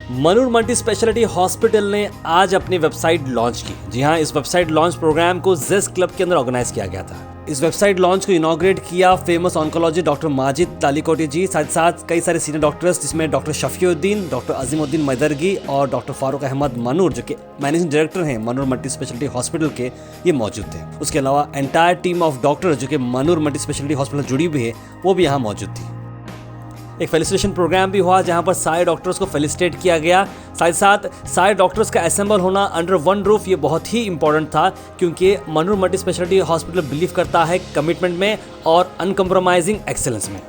Manur multi speciality hospital ने आज अपनी वेबसाइट लॉन्च की। जी हाँ, इस वेबसाइट लॉन्च प्रोग्राम को जेस क्लब के अंदर ऑर्गेनाइज किया गया था। इस वेबसाइट लॉन्च को इनॉग्रेट किया फेमस ऑन्कोलॉजी डॉक्टर माजिद तालीकोटी जी, साथ साथ कई सारे सीनियर डॉक्टर्स जिसमें डॉक्टर शफीउद्दीन, डॉक्टर अजीमुद्दीन मैदरगी और डॉक्टर फारूक अहमद मनूर जो कि मैनेजिंग डायरेक्टर हैं मनूर मल्टी स्पेशलिटी हॉस्पिटल के, ये मौजूद थे। उसके अलावा एंटायर टीम ऑफ डॉक्टर जो कि मनूर मल्टी स्पेशलिटी हॉस्पिटल जुड़ी हुई है, वो भी यहाँ मौजूद थी। एक फेलिसिटेशन प्रोग्राम भी हुआ जहां पर सारे डॉक्टर्स को फेलिसिटेट किया गया। साथ साथ सारे डॉक्टर्स का असेंबल होना अंडर वन रूफ, ये बहुत ही इंपॉर्टेंट था क्योंकि Manur multi speciality hospital believe करता है कमिटमेंट में और अनकम्प्रोमाइजिंग एक्सेलेंस में।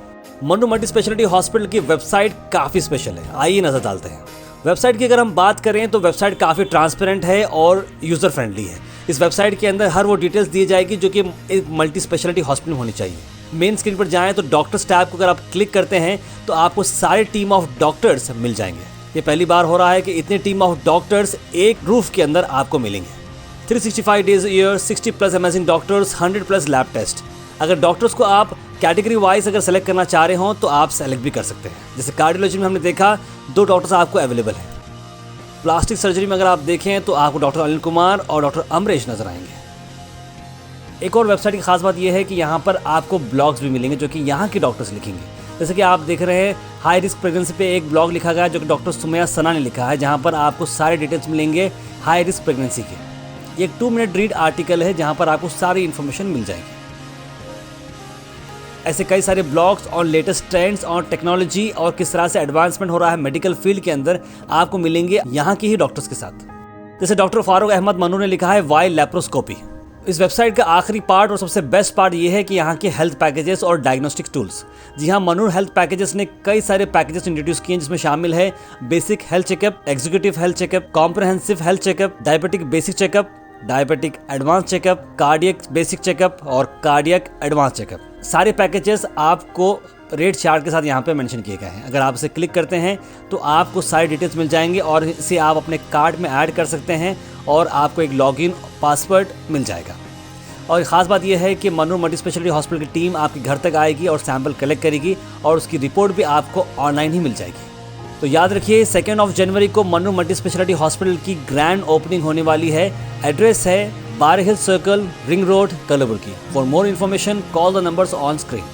मनूर मल्टी स्पेशलिटी हॉस्पिटल की वेबसाइट काफ़ी स्पेशल है, आइए नजर डालते हैं। वेबसाइट की अगर हम बात करें तो वेबसाइट काफ़ी ट्रांसपेरेंट है और यूज़र फ्रेंडली है। इस वेबसाइट के अंदर हर वो डिटेल्स दी जाएगी जो कि एक मल्टी स्पेशलिटी हॉस्पिटल में होनी चाहिए। मेन स्क्रीन पर जाएं तो डॉक्टर्स टैब को अगर आप क्लिक करते हैं तो आपको सारे टीम ऑफ डॉक्टर्स मिल जाएंगे। ये पहली बार हो रहा है कि इतने टीम ऑफ डॉक्टर्स एक रूफ के अंदर आपको मिलेंगे। 365 days year, 60 plus amazing doctors, 100 plus lab test. अगर डॉक्टर्स को आप कैटेगरी वाइज अगर सेलेक्ट करना चाह रहे हो तो आप सेलेक्ट भी कर सकते हैं। जैसे कार्डियोलॉजी में हमने देखा 2 डॉक्टर्स आपको अवेलेबल हैं। प्लास्टिक सर्जरी में अगर आप देखें तो आपको डॉक्टर अनिल कुमार और डॉक्टर अमरेश नजर आएंगे। एक और वेबसाइट की खास बात यह है कि यहाँ पर आपको ब्लॉग्स भी मिलेंगे जो कि यहाँ के डॉक्टर्स लिखेंगे। जैसे कि आप देख रहे हैं हाई रिस्क प्रेगनेंसी पे एक ब्लॉग लिखा गया जो कि डॉक्टर सुमैया सना ने लिखा है, जहाँ पर आपको सारे डिटेल्स मिलेंगे हाई रिस्क प्रेगनेंसी के। ये एक 2 मिनट रीड आर्टिकल है जहाँ पर आपको सारी इन्फॉर्मेशन मिल जाएगी। ऐसे कई सारे ब्लॉग्स और लेटेस्ट ट्रेंड्स और टेक्नोलॉजी और किस तरह से एडवांसमेंट हो रहा है मेडिकल फील्ड के अंदर आपको मिलेंगे यहाँ के ही डॉक्टर्स के साथ। जैसे डॉक्टर फारूक अहमद मनूर ने लिखा है वाई लैप्रोस्कोपी। इस वेबसाइट का आखिरी पार्ट और सबसे बेस्ट पार्ट ये है कि यहाँ के हेल्थ पैकेजेस और डायग्नोस्टिक टूल्स। जी हाँ, मनूर हेल्थ पैकेजेस ने कई सारे पैकेजेस इंट्रोड्यूस किए जिसमें शामिल है basic health checkup, executive health checkup, comprehensive health checkup, diabetic basic checkup, diabetic advance checkup, cardiac basic checkup और कार्डियक एडवांस चेकअप। सारे पैकेजेस आपको रेट चार्ट के साथ यहाँ पे मेंशन किए गए हैं। अगर आप इसे क्लिक करते हैं तो आपको सारी डिटेल्स मिल जाएंगे और इसे आप अपने कार्ड में ऐड कर सकते हैं और आपको एक लॉगिन पासवर्ड मिल जाएगा। और ख़ास बात यह है कि मनूर मल्टी स्पेशलिटी हॉस्पिटल की टीम आपके घर तक आएगी और सैंपल कलेक्ट करेगी और उसकी रिपोर्ट भी आपको ऑनलाइन ही मिल जाएगी। तो याद रखिए 2 जनवरी को मनूर मल्टी स्पेशलिटी हॉस्पिटल की ग्रैंड ओपनिंग होने वाली है। एड्रेस है बार hill circle, ring road, Kalaburagi. For more information call the numbers on screen.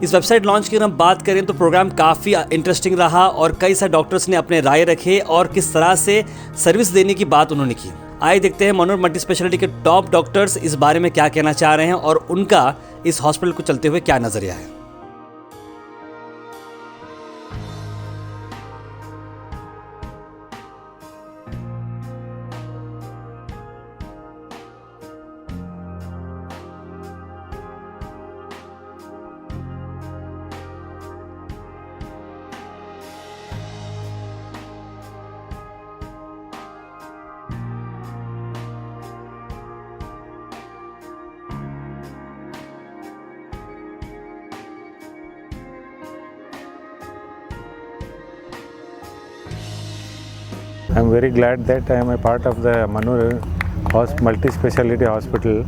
इस वेबसाइट लॉन्च की अगर हम बात करें तो प्रोग्राम काफ़ी इंटरेस्टिंग रहा और कई सारे डॉक्टर्स ने अपने राय रखे और किस तरह से सर्विस देने की बात उन्होंने की। आइए देखते हैं मनूर मल्टी स्पेशलिटी के टॉप डॉक्टर्स इस बारे में क्या कहना चाह रहे हैं और उनका इस हॉस्पिटल को चलते हुए क्या नजरिया है। I am very glad that I am a part of the Manur Multi-Speciality Hospital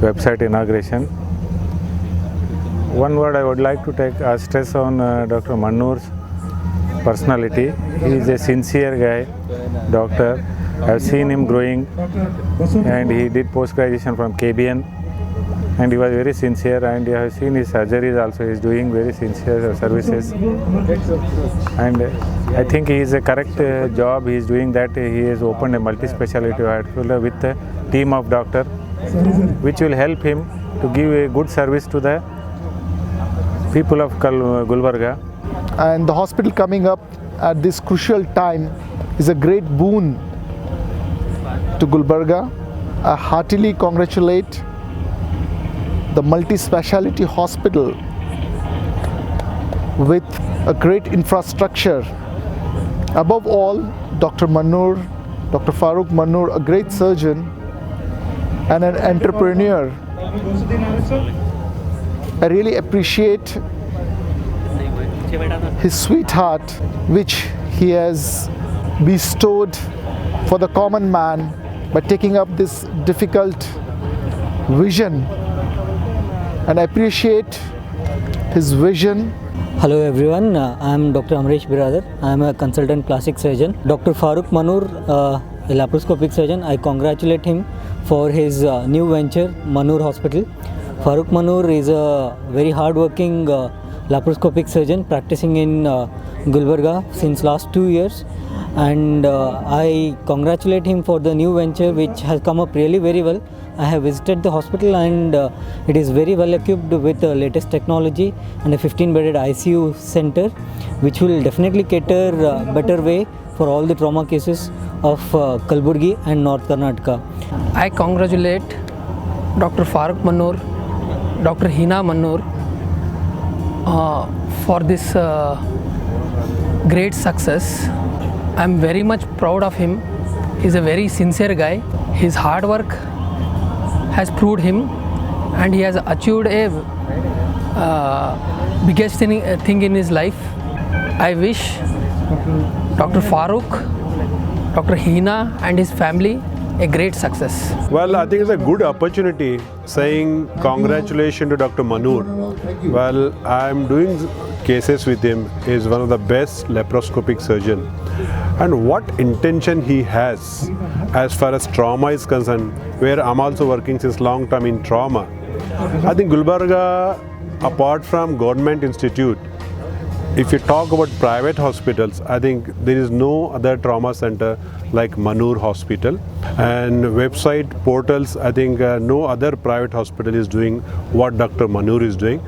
website inauguration. One word I would like to take stress on Dr. Manur's personality. He is a sincere guy, doctor. I have seen him growing and he did post-graduation from KBN and he was very sincere, and I have seen his surgeries also. He is doing very sincere services and I think he is a correct job he is doing, that he has opened a multi-speciality hospital with a team of doctors which will help him to give a good service to the people of Gulbarga. And the hospital coming up at this crucial time is a great boon to Gulbarga. I heartily congratulate the multi-speciality hospital with a great infrastructure. Above all, Dr. Manur, Dr. Farooq Manur, a great surgeon and an entrepreneur. I really appreciate his sweetheart which he has bestowed for the common man by taking up this difficult vision, and I appreciate his vision, Hello everyone, I am Dr. Amresh Biradar. I am a consultant plastic surgeon. Dr. Farooq Manur, a laparoscopic surgeon, I congratulate him for his new venture, Manur Hospital. Farooq Manur is a very hard-working laparoscopic surgeon practicing in Gulbarga since last 2 years, and I congratulate him for the new venture which has come up really very well. I have visited the hospital and it is very well equipped with the latest technology and a 15-bedded ICU center which will definitely cater better way for all the trauma cases of Kalburgi and North Karnataka. I congratulate Dr. Farooq Manur, Dr. Hina Manur for this great success. I am very much proud of him. He is a very sincere guy. His hard work has proved him, and he has achieved a biggest thing in his life. I wish Dr. Farooq, Dr. Hina and his family a great success. Well, I think it's a good opportunity saying congratulations to Dr. Manur. Well, I'm doing cases with him. He's one of the best laparoscopic surgeon. And what intention he has as far as trauma is concerned, where I'm also working since long time in trauma. I think Gulbarga, apart from government institute, if you talk about private hospitals, I think there is no other trauma center like Manur Hospital. And website portals, I think no other private hospital is doing what Dr. Manur is doing.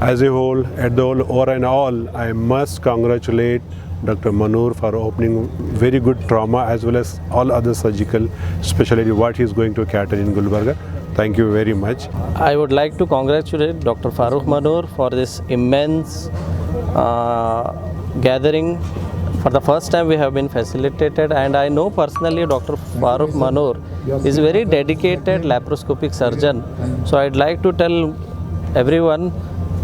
As a whole, at the whole, or and all, I must congratulate Dr. Manur for opening very good trauma as well as all other surgical specialty what he is going to cater in Gulbarga. Thank you very much. I would like to congratulate Dr. Farooq Manur for this immense gathering. For the first time we have been facilitated, and I know personally Dr. Farooq Manur is a very dedicated laparoscopic surgeon. So I'd like to tell everyone,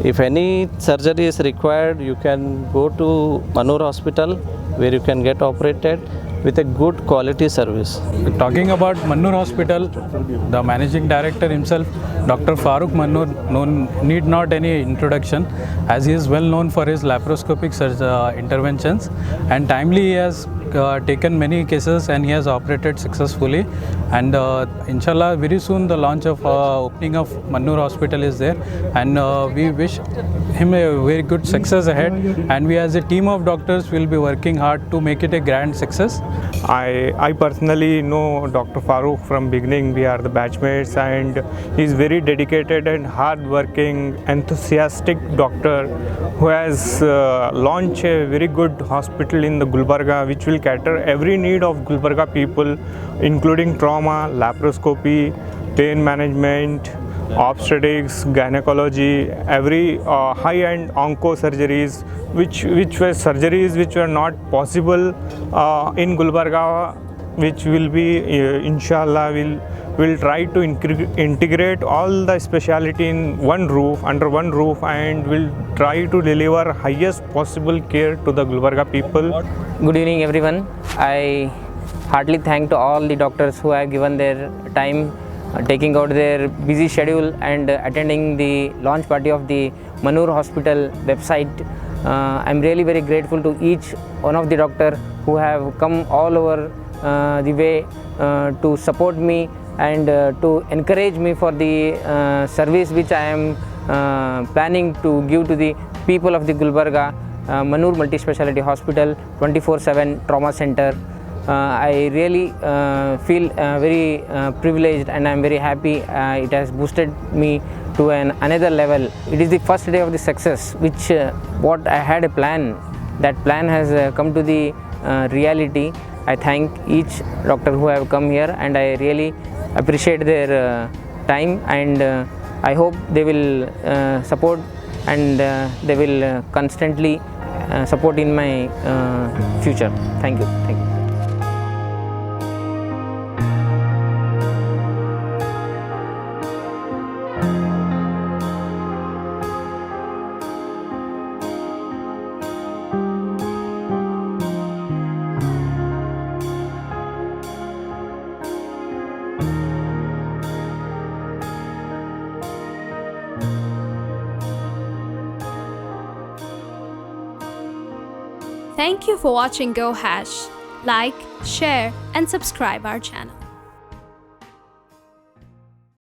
if any surgery is required, you can go to Manur Hospital where you can get operated with a good quality service. Talking about Manur Hospital, the managing director himself, Dr. Farooq Manur, need not any introduction, as he is well known for his laparoscopic interventions, and timely he has taken many cases and he has operated successfully. And inshallah, very soon the launch of opening of Manur Hospital is there, and we wish him a very good success ahead, and we as a team of doctors will be working hard to make it a grand success. I personally know Dr. Farooq from beginning. We are the batchmates, and he is very dedicated and hard-working, enthusiastic doctor who has launched a very good hospital in the Gulbarga, which will cater every need of Gulbarga people, including trauma, laparoscopy, pain management, obstetrics, gynecology, every high-end onco surgeries, which were surgeries which were not possible in Gulbarga, which will be inshallah will try to integrate all the specialty in under one roof, and will try to deliver highest possible care to the Gulbarga people. Good evening everyone. I heartily thank to all the doctors who have given their time, taking out their busy schedule and attending the launch party of the Manur Hospital website. I'm really very grateful to each one of the doctors who have come all over the way to support me and to encourage me for the service which I am planning to give to the people of the Gulbarga. Manur Multi-Speciality Hospital 24/7 Trauma Center. I really feel very privileged, and I am very happy. It has boosted me to another level. It is the first day of the success, which what I had a plan. That plan has come to the reality. I thank each doctor who have come here, and I really appreciate their time, and I hope they will support, and they will constantly support in my future. Thank you. Thank you. Thank you for watching Go Hash. Like, share, and subscribe our channel.